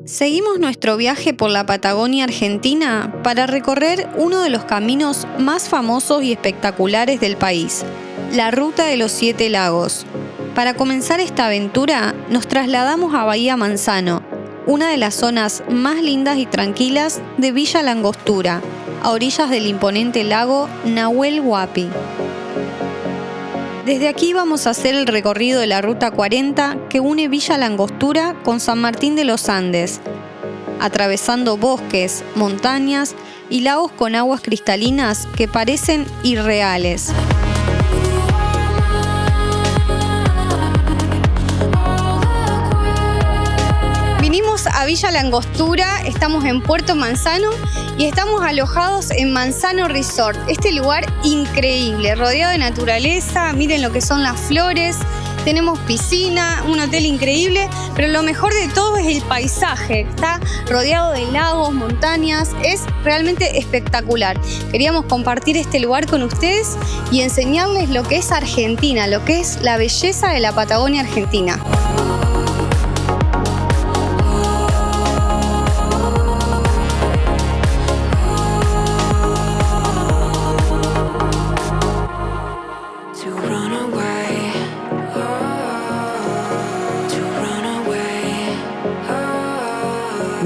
Seguimos nuestro viaje por la Patagonia Argentina para recorrer uno de los caminos más famosos y espectaculares del país, la Ruta de los 7 Lagos. Para comenzar esta aventura, nos trasladamos a Bahía Manzano, una de las zonas más lindas y tranquilas de Villa La Angostura, a orillas del imponente lago Nahuel Huapi. Desde aquí vamos a hacer el recorrido de la Ruta 40 que une Villa La Angostura con San Martín de los Andes, atravesando bosques, montañas y lagos con aguas cristalinas que parecen irreales. Vinimos a Villa La Angostura, estamos en Puerto Manzano y estamos alojados en Manzano Resort. Este lugar increíble, rodeado de naturaleza, miren lo que son las flores, tenemos piscina, un hotel increíble, pero lo mejor de todo es el paisaje. Está rodeado de lagos, montañas, es realmente espectacular. Queríamos compartir este lugar con ustedes y enseñarles lo que es Argentina, lo que es la belleza de la Patagonia Argentina.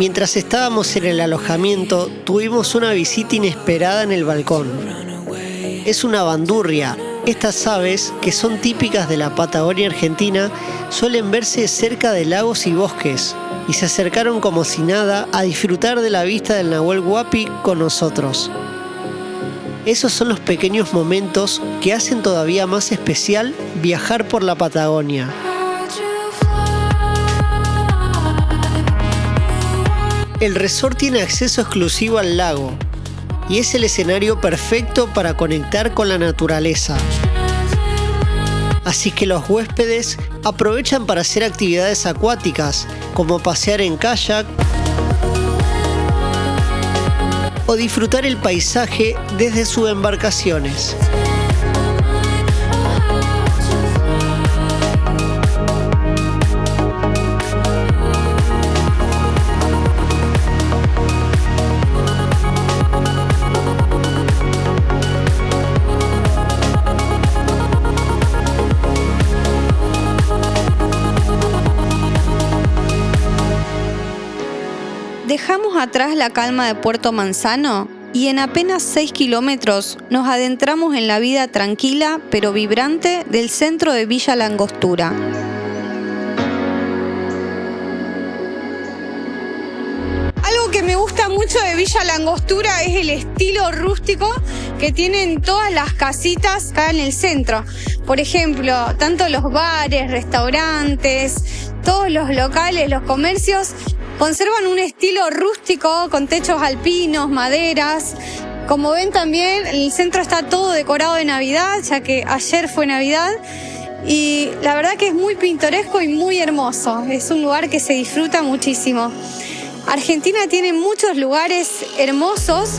Mientras estábamos en el alojamiento, tuvimos una visita inesperada en el balcón. Es una bandurria. Estas aves, que son típicas de la Patagonia Argentina, suelen verse cerca de lagos y bosques, y se acercaron como si nada a disfrutar de la vista del Nahuel Huapi con nosotros. Esos son los pequeños momentos que hacen todavía más especial viajar por la Patagonia. El resort tiene acceso exclusivo al lago y es el escenario perfecto para conectar con la naturaleza. Así que los huéspedes aprovechan para hacer actividades acuáticas, como pasear en kayak o disfrutar el paisaje desde sus embarcaciones. Dejamos atrás la calma de Puerto Manzano y en apenas 6 kilómetros nos adentramos en la vida tranquila pero vibrante del centro de Villa La Angostura. Algo que me gusta mucho de Villa La Angostura es el estilo rústico que tienen todas las casitas acá en el centro. Por ejemplo, tanto los bares, restaurantes, todos los locales, los comercios conservan un estilo rústico con techos alpinos, maderas. Como ven también, el centro está todo decorado de Navidad, ya que ayer fue Navidad. Y la verdad que es muy pintoresco y muy hermoso. Es un lugar que se disfruta muchísimo. Argentina tiene muchos lugares hermosos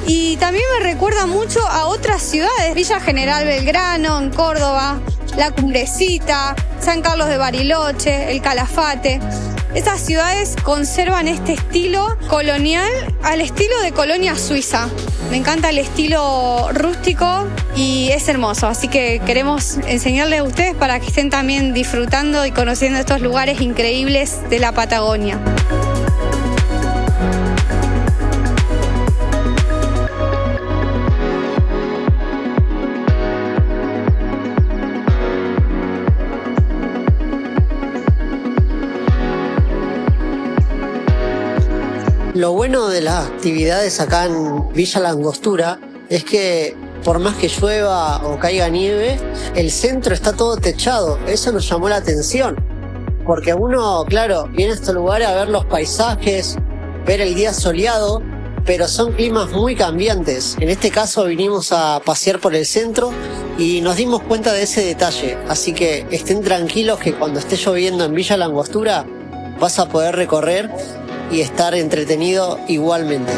y también me recuerda mucho a otras ciudades. Villa General Belgrano, en Córdoba, La Cumbrecita, San Carlos de Bariloche, El Calafate. Estas ciudades conservan este estilo colonial al estilo de colonia suiza. Me encanta el estilo rústico y es hermoso, así que queremos enseñarles a ustedes para que estén también disfrutando y conociendo estos lugares increíbles de la Patagonia. Lo bueno de las actividades acá en Villa La Angostura es que por más que llueva o caiga nieve, el centro está todo techado. Eso nos llamó la atención, porque uno, claro, viene a este lugar a ver los paisajes, ver el día soleado, pero son climas muy cambiantes. En este caso vinimos a pasear por el centro y nos dimos cuenta de ese detalle. Así que estén tranquilos que cuando esté lloviendo en Villa La Angostura vas a poder recorrer y estar entretenido igualmente.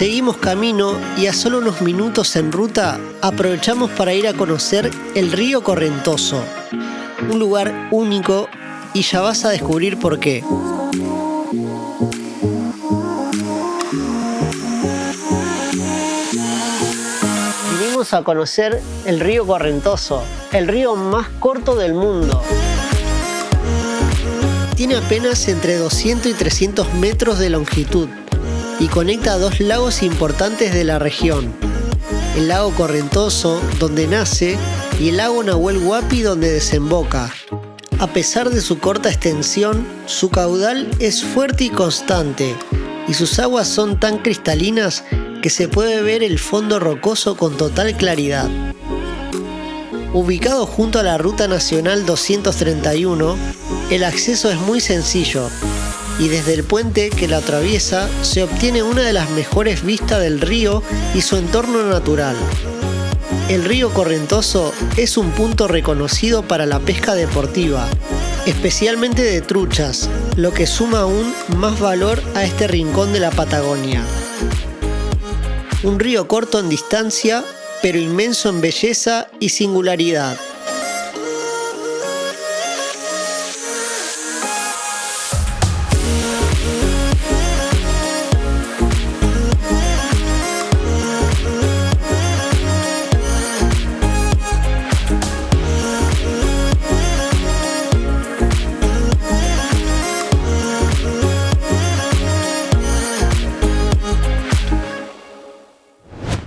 Seguimos camino y a solo unos minutos en ruta aprovechamos para ir a conocer el río Correntoso, un lugar único y ya vas a descubrir por qué. Vinimos a conocer el río Correntoso, el río más corto del mundo. Tiene apenas entre 200 y 300 metros de longitud y conecta a dos lagos importantes de la región: el lago Correntoso, donde nace, y el lago Nahuel Huapi, donde desemboca. A pesar de su corta extensión, su caudal es fuerte y constante, y sus aguas son tan cristalinas que se puede ver el fondo rocoso con total claridad. Ubicado junto a la Ruta Nacional 231, el acceso es muy sencillo y desde el puente que la atraviesa se obtiene una de las mejores vistas del río y su entorno natural. El río Correntoso es un punto reconocido para la pesca deportiva, especialmente de truchas, lo que suma aún más valor a este rincón de la Patagonia. Un río corto en distancia, pero inmenso en belleza y singularidad.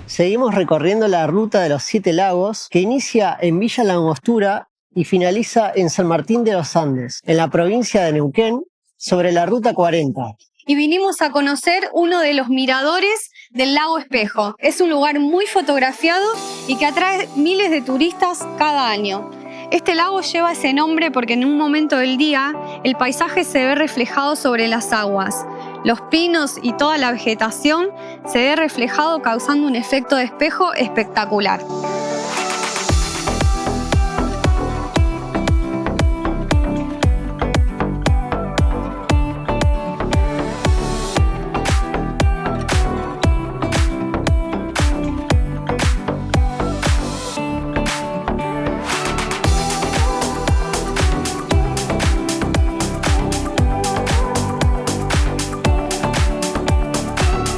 Seguimos recorriendo la ruta de los 7 lagos, que inicia en Villa La Angostura y finaliza en San Martín de los Andes, en la provincia de Neuquén, sobre la Ruta 40. Y vinimos a conocer uno de los miradores del lago Espejo. Es un lugar muy fotografiado y que atrae miles de turistas cada año. Este lago lleva ese nombre porque en un momento del día el paisaje se ve reflejado sobre las aguas. Los pinos y toda la vegetación se ve reflejado causando un efecto de espejo espectacular.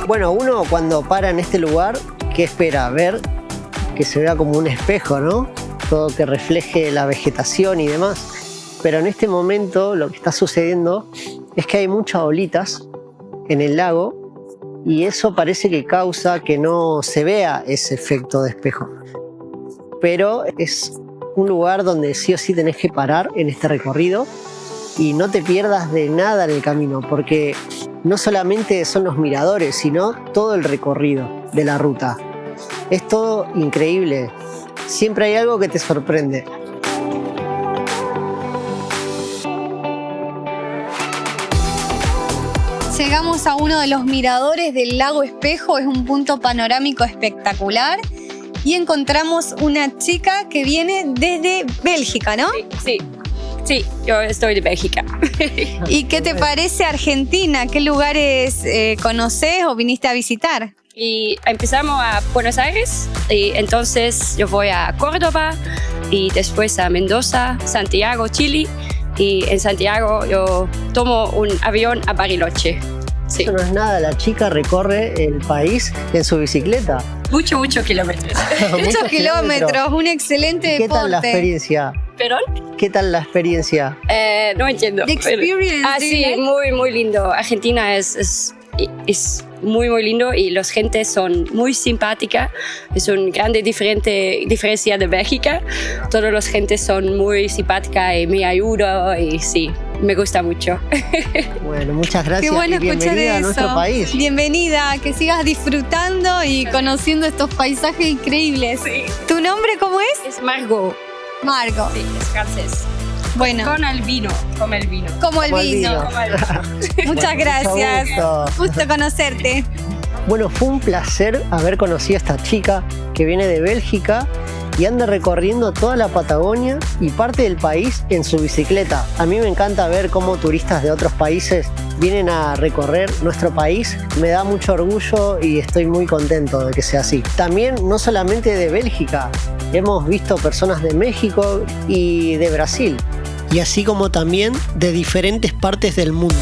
Bueno, uno cuando para en este lugar, ¿qué espera? Ver que se vea como un espejo, ¿no? Todo que refleje la vegetación y demás. Pero en este momento lo que está sucediendo es que hay muchas olitas en el lago y eso parece que causa que no se vea ese efecto de espejo. Pero es un lugar donde sí o sí tenés que parar en este recorrido y no te pierdas de nada en el camino, porque no solamente son los miradores, sino todo el recorrido de la ruta. Es todo increíble. Siempre hay algo que te sorprende. Llegamos a uno de los miradores del lago Espejo, es un punto panorámico espectacular. Y encontramos una chica que viene desde Bélgica, ¿no? Sí, yo estoy de Bélgica. ¿Y qué te parece Argentina? ¿Qué lugares conoces o viniste a visitar? Y empezamos a Buenos Aires, y entonces yo voy a Córdoba y después a Mendoza, Santiago, Chile, y en Santiago yo tomo un avión a Bariloche. Sí. Eso no es nada, la chica recorre el país en su bicicleta. Muchos kilómetros. Muchos kilómetros, un excelente deporte. ¿Qué tal la experiencia? ¿Perdón? ¿Qué tal la experiencia? No entiendo. The experience. Sí, muy lindo. Argentina es muy lindo y las gentes son muy simpáticas. Es una grande diferencia de Bélgica. Todas las gentes son muy simpáticas y me ayudan y sí, me gusta mucho. Bueno, muchas gracias. Qué bueno y bienvenida escuchar a nuestro eso. país. Bienvenida, que sigas disfrutando y conociendo estos paisajes increíbles. Sí. ¿Tu nombre cómo es? Es Margot. Margo. Sí, es francés. Bueno, Con el vino, como el vino. como el Como el vino. vino. Como el vino. Muchas gracias. Gusto conocerte. Bueno, fue un placer haber conocido a esta chica que viene de Bélgica y ande recorriendo toda la Patagonia y parte del país en su bicicleta. A mí me encanta ver cómo turistas de otros países vienen a recorrer nuestro país. Me da mucho orgullo y estoy muy contento de que sea así. También no solamente de Bélgica, hemos visto personas de México y de Brasil, y así como también de diferentes partes del mundo.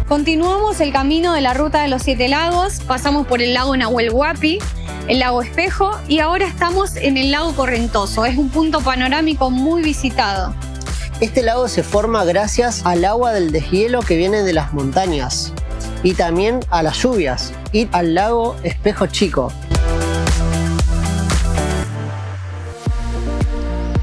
Continuamos el camino de la ruta de los 7 lagos, pasamos por el lago Nahuel Huapi, el lago Espejo y ahora estamos en el lago Correntoso. Es un punto panorámico muy visitado. Este lago se forma gracias al agua del deshielo que viene de las montañas y también a las lluvias y al lago Espejo Chico.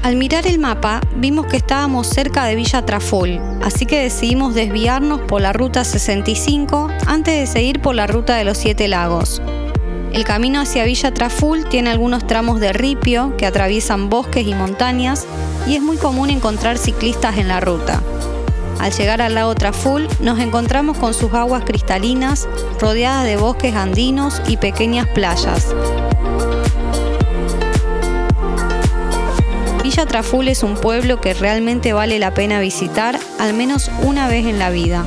Al mirar el mapa, vimos que estábamos cerca de Villa Traful, así que decidimos desviarnos por la ruta 65 antes de seguir por la ruta de los 7 lagos. El camino hacia Villa Traful tiene algunos tramos de ripio que atraviesan bosques y montañas y es muy común encontrar ciclistas en la ruta. Al llegar al lago Traful nos encontramos con sus aguas cristalinas rodeadas de bosques andinos y pequeñas playas. Villa Traful es un pueblo que realmente vale la pena visitar al menos una vez en la vida.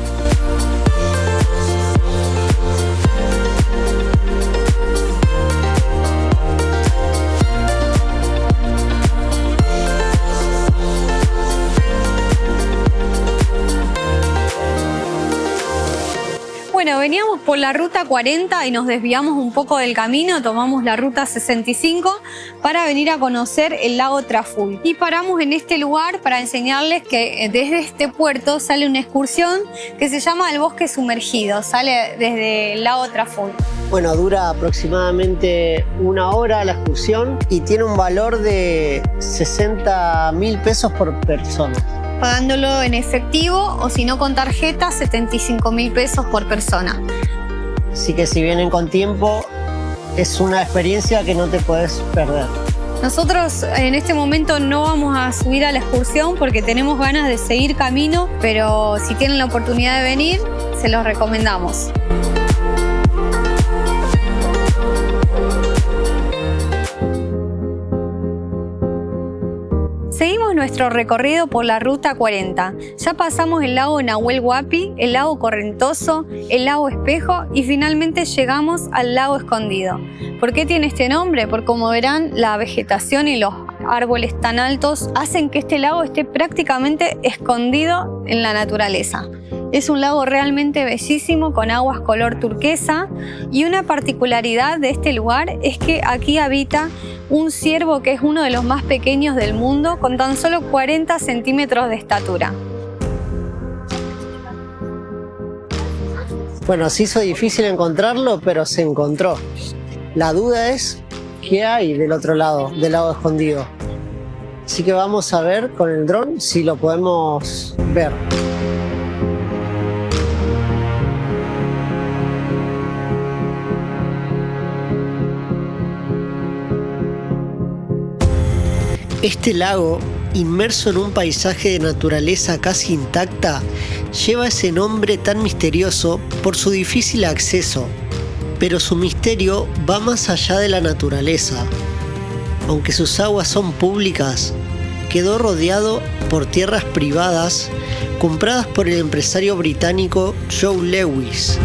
Bueno, veníamos por la ruta 40 y nos desviamos un poco del camino, tomamos la ruta 65 para venir a conocer el lago Traful. Y paramos en este lugar para enseñarles que desde este puerto sale una excursión que se llama el Bosque Sumergido, sale desde el lago Traful. Bueno, dura aproximadamente 1 hora la excursión y tiene un valor de 60.000 pesos por persona. Pagándolo en efectivo o si no con tarjeta, 75.000 pesos por persona. Así que si vienen con tiempo, es una experiencia que no te puedes perder. Nosotros en este momento no vamos a subir a la excursión porque tenemos ganas de seguir camino, pero si tienen la oportunidad de venir, se los recomendamos. Seguimos nuestro recorrido por la ruta 40. Ya pasamos el lago Nahuel Huapi, el lago Correntoso, el lago Espejo y finalmente llegamos al lago Escondido. ¿Por qué tiene este nombre? Porque como verán, la vegetación y los árboles tan altos hacen que este lago esté prácticamente escondido en la naturaleza. Es un lago realmente bellísimo con aguas color turquesa y una particularidad de este lugar es que aquí habita un ciervo que es uno de los más pequeños del mundo con tan solo 40 centímetros de estatura. Bueno, se hizo difícil encontrarlo, pero se encontró. La duda es qué hay del otro lado, del lago Escondido. Así que vamos a ver con el dron si lo podemos ver. Este lago, inmerso en un paisaje de naturaleza casi intacta, lleva ese nombre tan misterioso por su difícil acceso, pero su misterio va más allá de la naturaleza. Aunque sus aguas son públicas, quedó rodeado por tierras privadas compradas por el empresario británico Joe Lewis.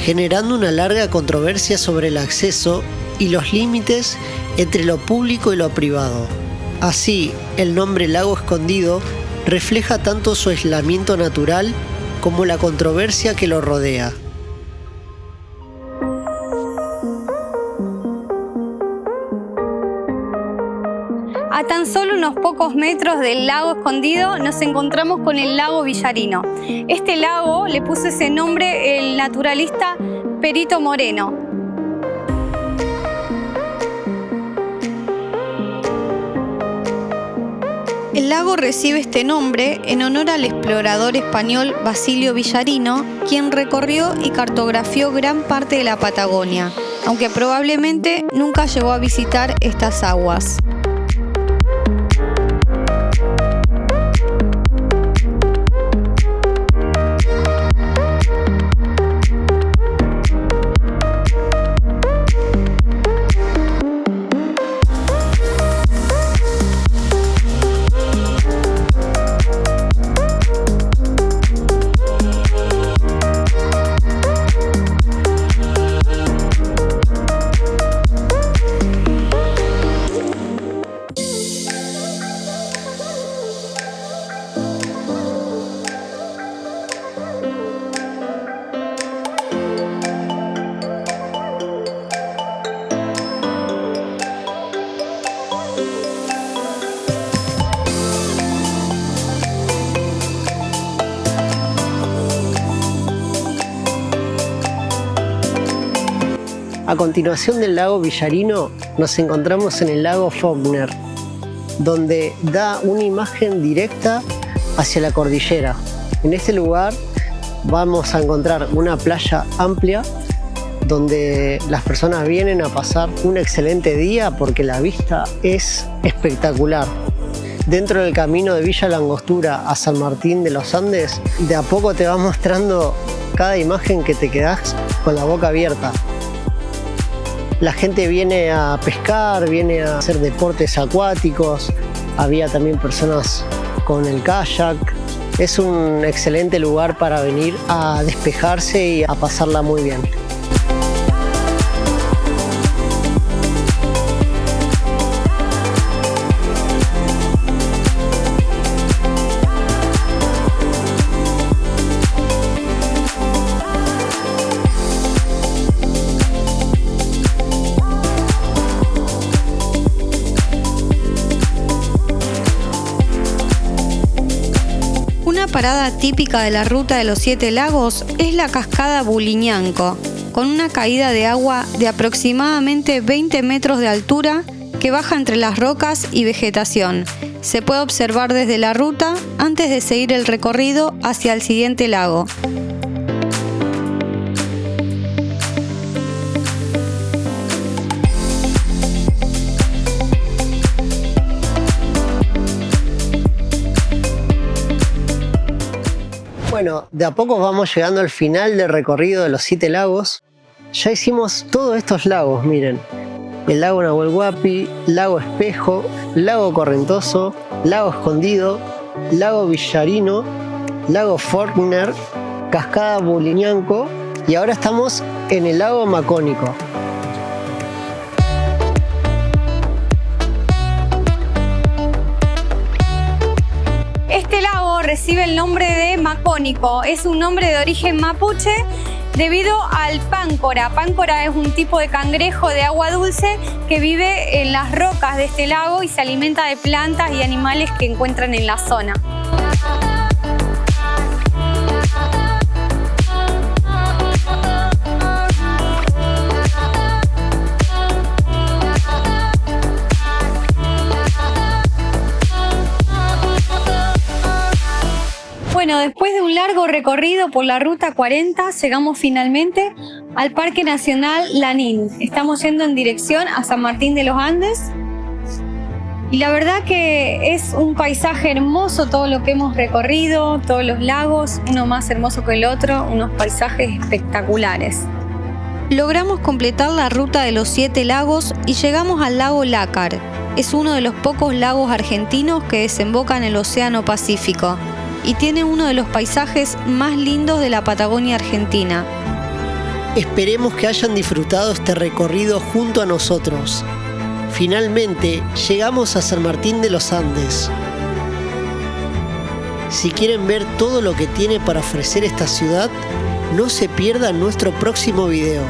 Generando una larga controversia sobre el acceso y los límites entre lo público y lo privado. Así, el nombre Lago Escondido refleja tanto su aislamiento natural como la controversia que lo rodea. A tan solo unos pocos metros del lago Escondido nos encontramos con el lago Villarino. Este lago le puso ese nombre el naturalista Perito Moreno. El lago recibe este nombre en honor al explorador español Basilio Villarino, quien recorrió y cartografió gran parte de la Patagonia, aunque probablemente nunca llegó a visitar estas aguas. A continuación del lago Villarino nos encontramos en el lago Faulkner, donde da una imagen directa hacia la cordillera. En este lugar vamos a encontrar una playa amplia donde las personas vienen a pasar un excelente día porque la vista es espectacular. Dentro del camino de Villa La Angostura a San Martín de los Andes, de a poco te va mostrando cada imagen que te quedás con la boca abierta. La gente viene a pescar, viene a hacer deportes acuáticos, había también personas con el kayak. Es un excelente lugar para venir a despejarse y a pasarla muy bien. Una parada típica de la ruta de los 7 lagos es la cascada Buliñanco, con una caída de agua de aproximadamente 20 metros de altura que baja entre las rocas y vegetación. Se puede observar desde la ruta antes de seguir el recorrido hacia el siguiente lago. Bueno, de a poco vamos llegando al final del recorrido de los 7 lagos. Ya hicimos todos estos lagos, miren. El lago Nahuel Huapi, lago Espejo, lago Correntoso, lago Escondido, lago Villarino, lago Faulkner, cascada Buliñanco y ahora estamos en el lago Macónico. Este lago recibe el nombre de Macónico. Es un nombre de origen mapuche debido al páncora. Páncora es un tipo de cangrejo de agua dulce que vive en las rocas de este lago y se alimenta de plantas y animales que encuentran en la zona. Bueno, después de un largo recorrido por la Ruta 40, llegamos finalmente al Parque Nacional Lanín. Estamos yendo en dirección a San Martín de los Andes. Y la verdad que es un paisaje hermoso todo lo que hemos recorrido, todos los lagos, uno más hermoso que el otro, unos paisajes espectaculares. Logramos completar la ruta de los 7 lagos y llegamos al lago Lácar. Es uno de los pocos lagos argentinos que desembocan en el Océano Pacífico y tiene uno de los paisajes más lindos de la Patagonia Argentina. Esperemos que hayan disfrutado este recorrido junto a nosotros. Finalmente llegamos a San Martín de los Andes. Si quieren ver todo lo que tiene para ofrecer esta ciudad, no se pierdan nuestro próximo video.